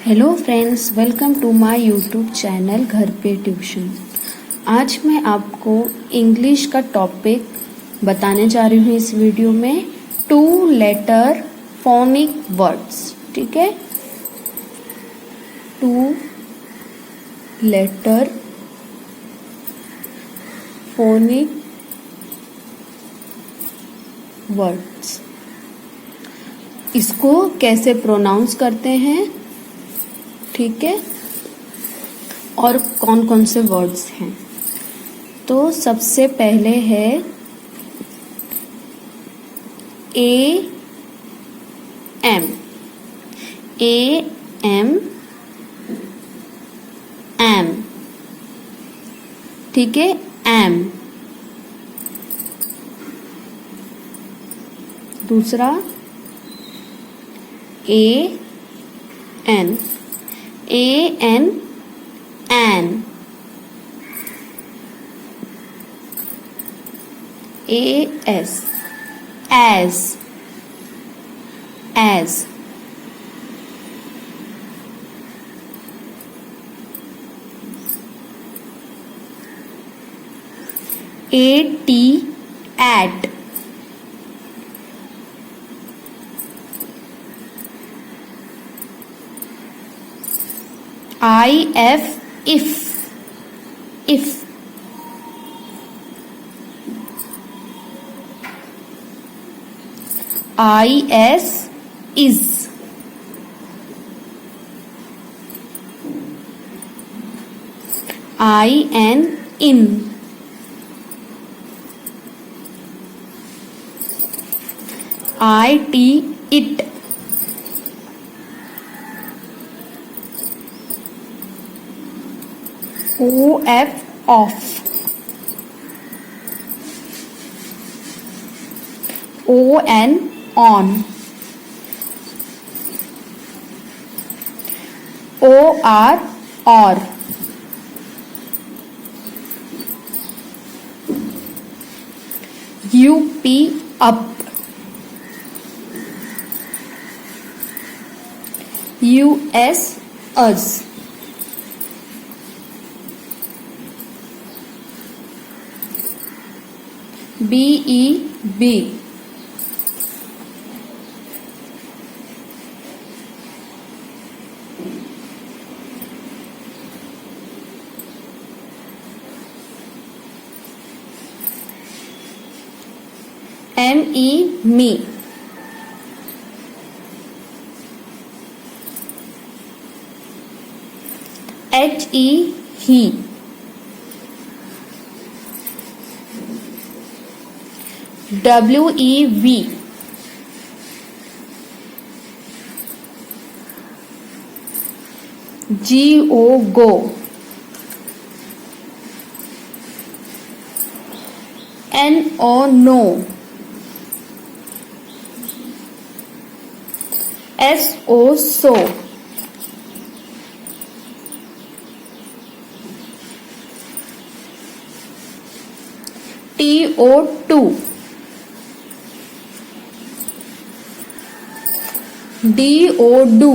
Hello friends, welcome to my YouTube channel Ghar Pe tuition. आज मैं आपको इंग्लिश का टॉपिक बताने जा रही हूँ इस वीडियो में। 2 लेटर फोनिक वर्ड्स, ठीक है। 2 लेटर फोनिक वर्ड्स, इसको कैसे प्रोनाउंस करते हैं, ठीक है, और कौन कौन से वर्ड्स हैं। तो सबसे पहले है ए एम। एम, ठीक है, एम। दूसरा A N. N, N. S, as, as. A T, at. IF, if, if। IS, is। IN, in। IT, it। OF, off। ON, on। OR, or। UP, up। US, us। BE, be। ME, me। HE, he। WEV। GO, go। NO, no। SO, so। TO, to। DO, do।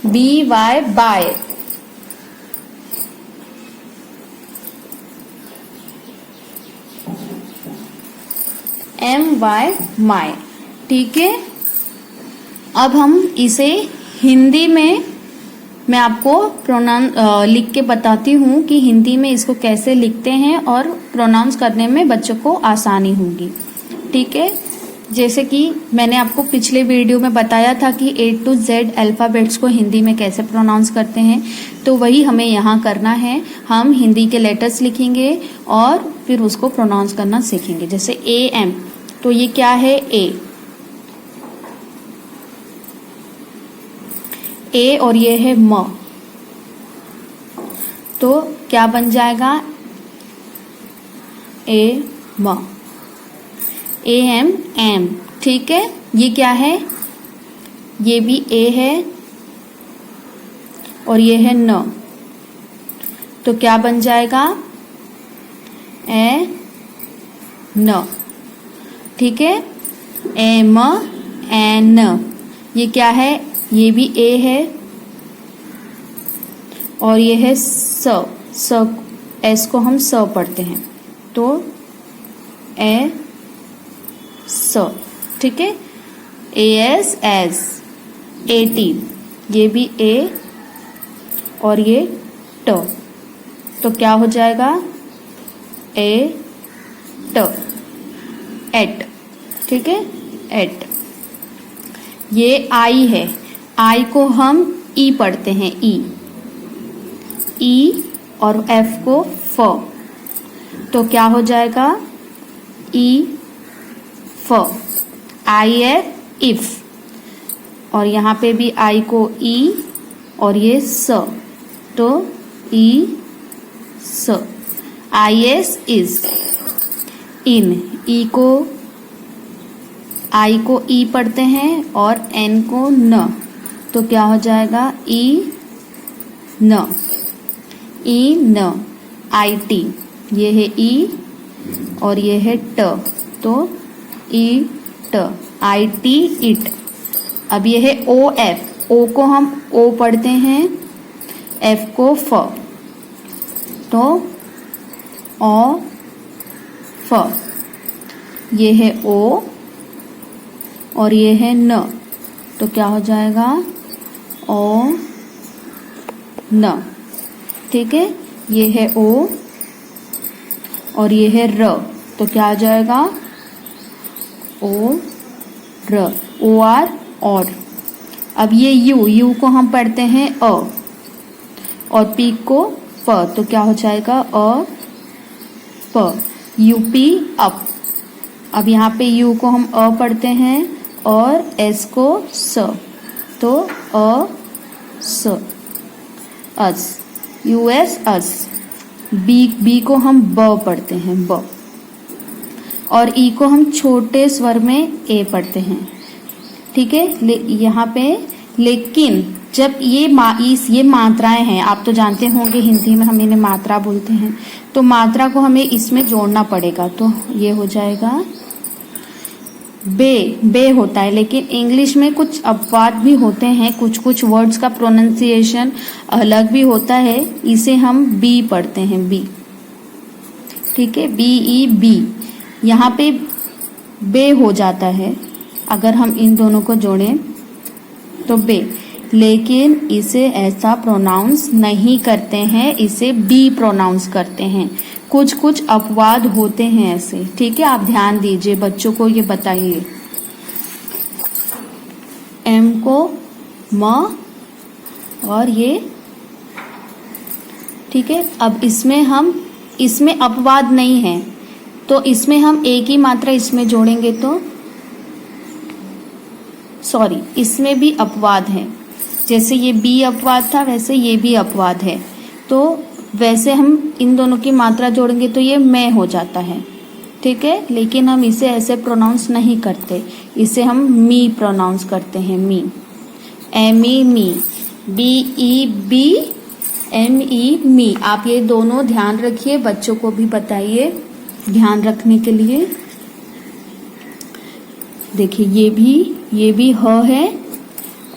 BY, by। MY, my। ठीक है। अब हम इसे हिंदी में, मैं आपको लिख के बताती हूँ कि हिंदी में इसको कैसे लिखते हैं और प्रोनाउंस करने में बच्चों को आसानी होगी, ठीक है। जैसे कि मैंने आपको पिछले वीडियो में बताया था कि A to Z अल्फ़ाबेट्स को हिंदी में कैसे प्रोनाउंस करते हैं, तो वही हमें यहाँ करना है। हम हिंदी के लेटर्स लिखेंगे और फिर उसको प्रोनाउंस करना सीखेंगे। जैसे AM, तो ये क्या है, ए और ये है म, तो क्या बन जाएगा, ए म। AM, एम, ठीक है। ये क्या है, ये भी ए है और ये है न, तो क्या बन जाएगा, ए न, ठीक है, एम एन, ये क्या है, ये भी ए है और ये है स, एस को हम स पढ़ते हैं, तो ए स, ठीक है, A S S, A T, ये भी ए और ये ट, तो क्या हो जाएगा, ए ट, एट, ठीक है, एट। ये आई है, आई को हम ई पढ़ते हैं, ई और एफ को फ, तो क्या हो जाएगा, ई फ, आई एफ, इफ, और यहाँ पे भी आई को ई और ये स, तो ई स, आई एस इज, इन, ई को आई को ई पढ़ते हैं और एन को न, तो क्या हो जाएगा, ई न, ई न, आई टी, ये है ई और ये है ट, तो ई ट, आई टी, इट। अब ये है ओ एफ, ओ को हम ओ पढ़ते हैं, एफ को फ, तो ओ फ, ये है ओ और ये है न, तो क्या हो जाएगा, ओ न, ठीक है, ये है ओ और ये है र, तो क्या आ जाएगा, ओ र, ओ आर, और। अब ये यू, यू को हम पढ़ते हैं अ और पी को प, तो क्या हो जाएगा, अ प, यूपी, अप। अब यहाँ पे यू को हम अ पढ़ते हैं और एस को स, तो अ स, अस, यूएस, अस। बी को हम ब पढ़ते हैं, ब, और ई को हम छोटे स्वर में ए पढ़ते हैं, ठीक है। यहाँ पे लेकिन जब ये मात्राएं हैं, आप तो जानते होंगे हिंदी में हम इन्हें मात्रा बोलते हैं, तो मात्रा को हमें इसमें जोड़ना पड़ेगा, तो ये हो जाएगा बे होता है। लेकिन इंग्लिश में कुछ अपवाद भी होते हैं, कुछ वर्ड्स का प्रोनाउंसिएशन अलग भी होता है, इसे हम बी पढ़ते हैं, बी, ठीक है, बी ई बी। यहाँ पे बे हो जाता है, अगर हम इन दोनों को जोड़ें तो बे, लेकिन इसे ऐसा प्रोनाउंस नहीं करते हैं, इसे बी प्रोनाउंस करते हैं। कुछ अपवाद होते हैं ऐसे, ठीक है, आप ध्यान दीजिए, बच्चों को ये बताइए। एम को म और ये, ठीक है। अब इसमें अपवाद नहीं है, तो इसमें हम एक ही मात्रा इसमें जोड़ेंगे, तो सॉरी, इसमें भी अपवाद है, जैसे ये बी अपवाद था वैसे ये भी अपवाद है, तो वैसे हम इन दोनों की मात्रा जोड़ेंगे तो ये मैं हो जाता है, ठीक है। लेकिन हम इसे ऐसे प्रोनाउंस नहीं करते, इसे हम मी प्रोनाउंस करते हैं, me, M E me, B E be, M E me. आप ये दोनों ध्यान रखिए, बच्चों को भी बताइए ध्यान रखने के लिए। देखिए ये भी ह है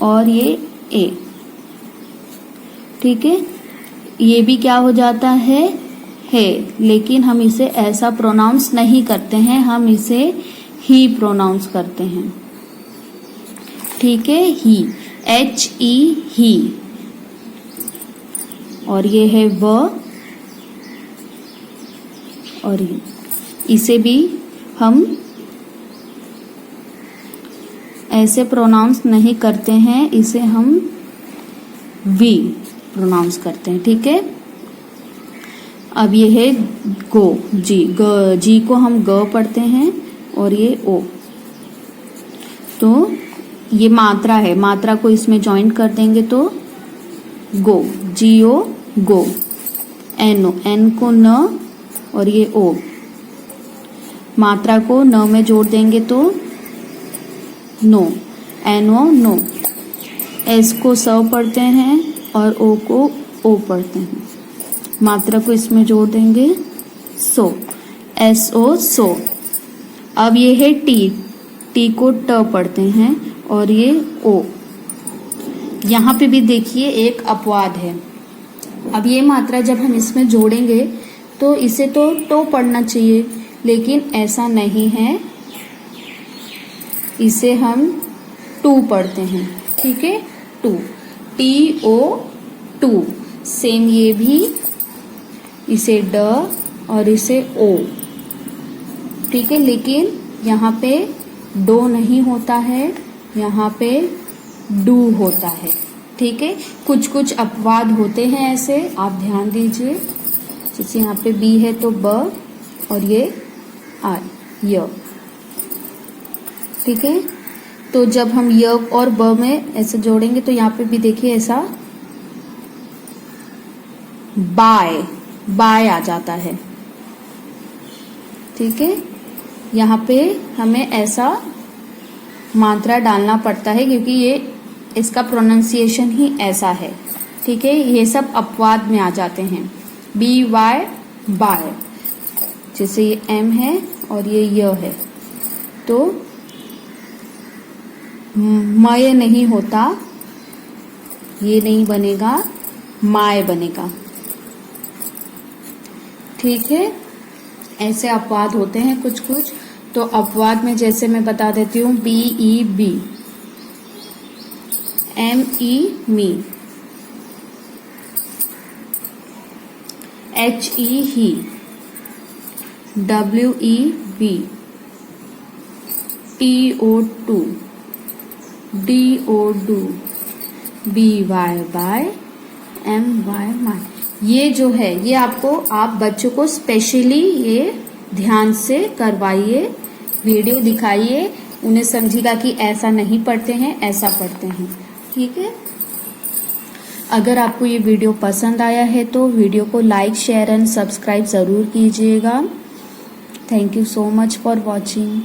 और ये ए, ठीक है, ये भी क्या हो जाता है, लेकिन हम इसे ऐसा प्रोनाउंस नहीं करते हैं, हम इसे ही प्रोनाउंस करते हैं, ठीक है, ही, एच ई, ही। और ये है व और ये, इसे भी हम ऐसे प्रोनाउंस नहीं करते हैं, इसे हम वी प्रोनाउंस करते हैं, ठीक है। अब ये है गो, जी को हम ग पढ़ते हैं और ये ओ, तो ये मात्रा है, मात्रा को इसमें ज्वाइन कर देंगे तो गो, जी ओ, गो। एन ओ, एन को न और ये ओ, मात्रा को न में जोड़ देंगे तो no, N O, no. S को स पढ़ते हैं और ओ को ओ पढ़ते हैं, मात्रा को इसमें जोड़ देंगे सो, एस ओ, सो। अब ये है टी, टी को ट पढ़ते हैं और ये ओ। यहाँ पे भी देखिए एक अपवाद है। अब ये मात्रा जब हम इसमें जोड़ेंगे तो इसे तो पढ़ना चाहिए, लेकिन ऐसा नहीं है, इसे हम टू पढ़ते हैं। ठीक है, to, T O to. Same ये भी, इसे ड और इसे ओ। ठीक है, लेकिन यहाँ पे डो नहीं होता है, यहाँ पे डू होता है। ठीक है, कुछ कुछ अपवाद होते हैं ऐसे, आप ध्यान दीजिए। जैसे यहाँ पे बी है तो ब और ये आर, य। ठीक है, तो जब हम य और ब में ऐसे जोड़ेंगे तो यहाँ पे भी देखिए ऐसा बाय, बाय आ जाता है। ठीक है, यहाँ पे हमें ऐसा मात्रा डालना पड़ता है क्योंकि ये इसका प्रोनाउंसिएशन ही ऐसा है। ठीक है, ये सब अपवाद में आ जाते हैं। बी वाई बाय, जैसे ये एम है और ये य है तो मय नहीं होता, ये नहीं बनेगा, माय बनेगा। ठीक है, ऐसे अपवाद होते हैं कुछ कुछ। तो अपवाद में जैसे मैं बता देती हूँ, B E be, M E me, H E he, W E we, T O to, D O do, B Y by, M Y my. ये जो है ये आपको, आप बच्चों को स्पेशली ये ध्यान से करवाइए, वीडियो दिखाइए, उन्हें समझिएगा कि ऐसा नहीं पढ़ते हैं, ऐसा पढ़ते हैं। ठीक है, अगर आपको ये वीडियो पसंद आया है तो वीडियो को लाइक, शेयर एंड सब्सक्राइब ज़रूर कीजिएगा। Thank you so much for watching.